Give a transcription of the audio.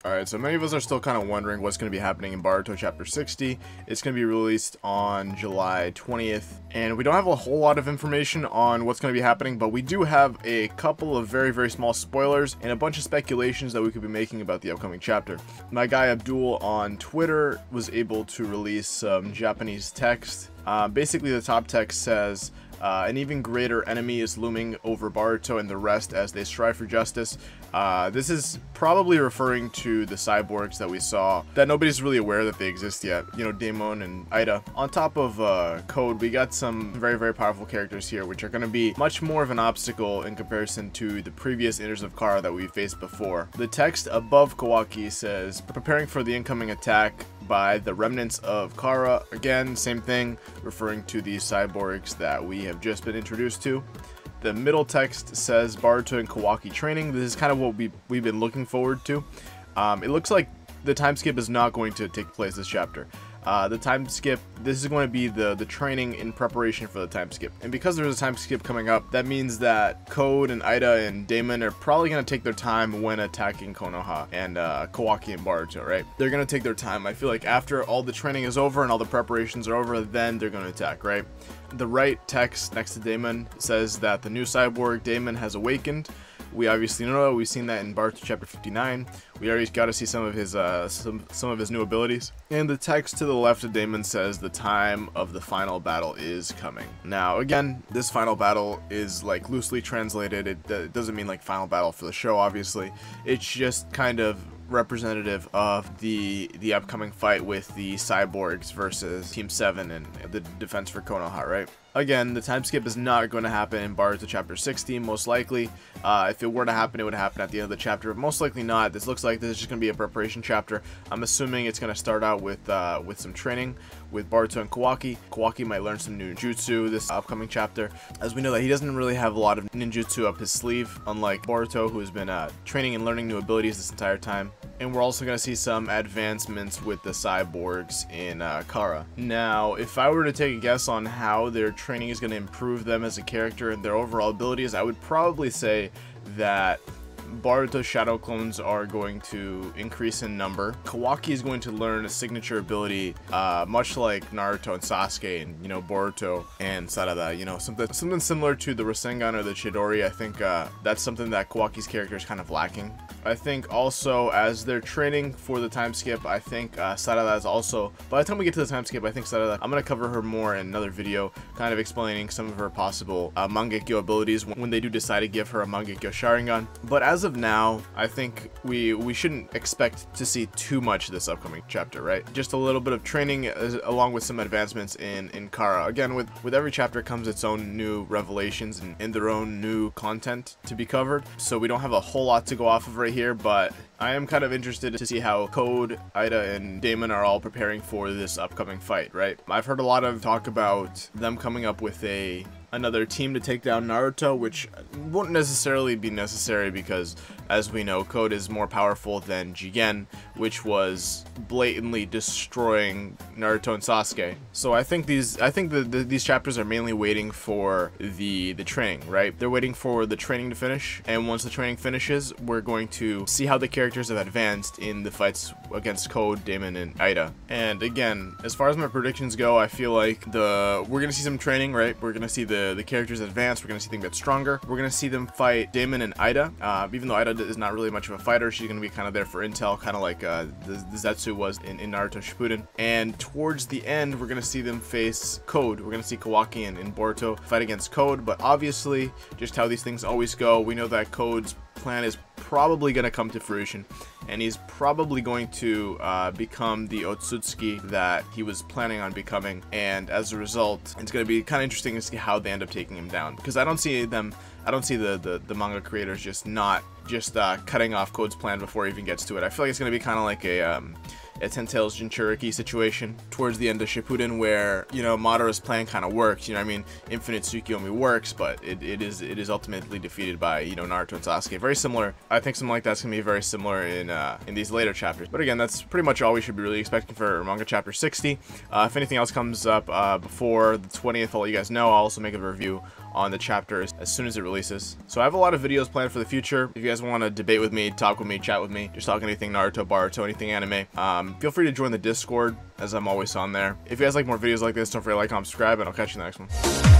Alright, so many of us are still kind of wondering what's going to be happening in Boruto Chapter 60. It's going to be released on July 20th, and we don't have a whole lot of information on what's going to be happening, but we do have a couple of very, very small spoilers and a bunch of speculations that we could be making about the upcoming chapter. My guy Abdul on Twitter was able to release some Japanese text. Basically, the top text says, an even greater enemy is looming over Boruto and the rest as they strive for justice. This is probably referring to the cyborgs that we saw, that nobody's really aware that they exist yet. You know, Daemon and Ida. On top of Code, we got some very, very powerful characters here, which are going to be much more of an obstacle in comparison to the previous inners of Kara that we faced before. The text above Kawaki says, preparing for the incoming attack by the remnants of Kara. Again, same thing, referring to these cyborgs that we have just been introduced to. The middle text says Boruto and Kawaki training. This is kind of what we've been looking forward to. It looks like the time skip is not going to take place this chapter. The time skip, this is going to be the training in preparation for the time skip. And because there's a time skip coming up, that means that Code and Ida and Daemon are probably going to take their time when attacking Konoha and Kawaki and Boruto, right? They're going to take their time. I feel like after all the training is over and all the preparations are over, then they're going to attack, right? The right text next to Daemon says that the new cyborg Daemon has awakened. We obviously know, we've seen that in Boruto chapter 59. We already got to see some of his some of his new abilities. And the text to the left of Daemon says the time of the final battle is coming. Now, again, this final battle is like loosely translated. It doesn't mean like final battle for the show, obviously. It's just kind of representative of the upcoming fight with the cyborgs versus Team 7 and the defense for Konoha, right? Again, the time skip is not going to happen in Boruto chapter 60, most likely. If it were to happen, it would happen at the end of the chapter, but most likely not. This looks like this is just going to be a preparation chapter. I'm assuming it's going to start out with some training with Boruto and Kawaki. Kawaki might learn some new ninjutsu this upcoming chapter, as we know that he doesn't really have a lot of ninjutsu up his sleeve, unlike Boruto, who has been training and learning new abilities this entire time. And we're also going to see some advancements with the cyborgs in Kara. Now, if I were to take a guess on how their training is going to improve them as a character and their overall abilities, I would probably say that Boruto's shadow clones are going to increase in number. Kawaki is going to learn a signature ability, much like Naruto and Sasuke, and Boruto and Sarada. Something similar to the Rasengan or the Chidori. I think that's something that Kawaki's character is kind of lacking. I think also as they're training for the time skip, I think Sarada is also, by the time we get to the time skip, I think Sarada, I'm going to cover her more in another video, kind of explaining some of her possible Mangekyo abilities when they do decide to give her a Mangekyo Sharingan. But as of now, I think we shouldn't expect to see too much this upcoming chapter, right? Just a little bit of training along with some advancements in Kara. Again, with every chapter comes its own new revelations and their own new content to be covered, so we don't have a whole lot to go off of right here, but I am kind of interested to see how Code, Ida, and Daemon are all preparing for this upcoming fight, right? I've heard a lot of talk about them coming up with another team to take down Naruto, which won't necessarily be necessary because, as we know, Code is more powerful than Jigen, which was blatantly destroying Naruto and Sasuke. So I think these chapters are mainly waiting for the training, right? They're waiting for the training to finish, and once the training finishes, we're going to see how the characters have advanced in the fights against Code, Daemon, and Ida. And again, as far as my predictions go, I feel like we're gonna see some training, right? We're gonna see the characters advance. We're gonna see them get stronger. We're gonna see them fight Daemon and Ida. Even though Ida is not really much of a fighter, she's gonna be kind of there for intel, kind of like the Zetsu was in Naruto Shippuden. And towards the end, we're gonna see them face Code. We're gonna see Kawaki and Boruto fight against Code. But obviously, just how these things always go, we know that Code's plan is probably going to come to fruition, and he's probably going to become the Otsutsuki that he was planning on becoming, and as a result, it's going to be kind of interesting to see how they end up taking him down, because I don't see the manga creators just cutting off Code's plan before he even gets to it. I feel like it's going to be kind of like a Ten Tails Jinchuriki situation towards the end of Shippuden, where Madara's plan kind of works. I mean, Infinite Tsukiyomi works, but it is ultimately defeated by Naruto and Sasuke. Very similar. I think something like that's gonna be very similar in these later chapters. But again, that's pretty much all we should be really expecting for manga chapter 60. If anything else comes up before the 20th, I'll let you guys know. I'll also make a review on the chapters as soon as it releases. So I have a lot of videos planned for the future. If you guys want to debate with me, talk with me, chat with me, just talk anything Naruto, Boruto, anything anime, feel free to join the Discord, as I'm always on there. If you guys like more videos like this, don't forget to like, comment, subscribe, and I'll catch you in the next one.